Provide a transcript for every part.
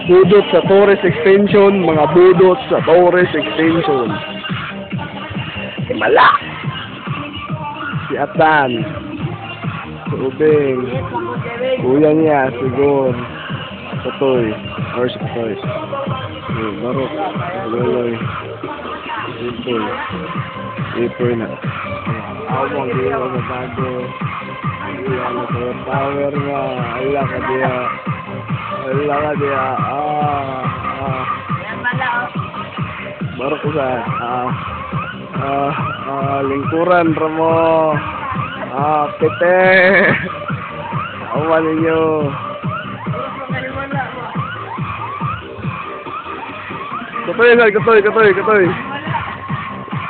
Budot sa Torres Extension, mga budot sa Torres Extension. Himala! Si Atan. Si Ubeng. Kuya niya, si Gon. Totoy. Or si Totoy. Si Barok. Si Loloy. Si Ipol. Si Ipol na. Awang dia sa bago. Ano ko, power nga. Allah ka dia. Allah ka dia. Barok ko sa. Lingkuran Ramo. Pete. Awan ninyo. Katoy.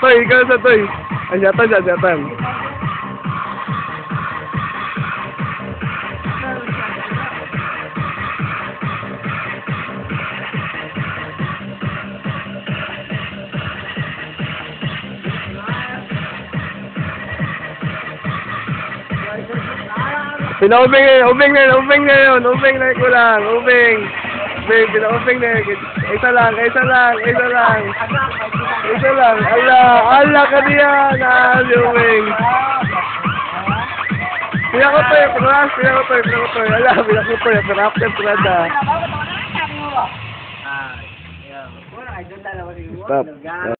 Toy, ikaw sa Toy. Asyatan. Ubeng na yun. Ubeng na ko lang. Ubeng, pinaubeng na yun. Isa lang. Allah ka diya na Ubeng. Pinakutoy. Allah, pinakutoy. Pinakapten ko na da. Stop.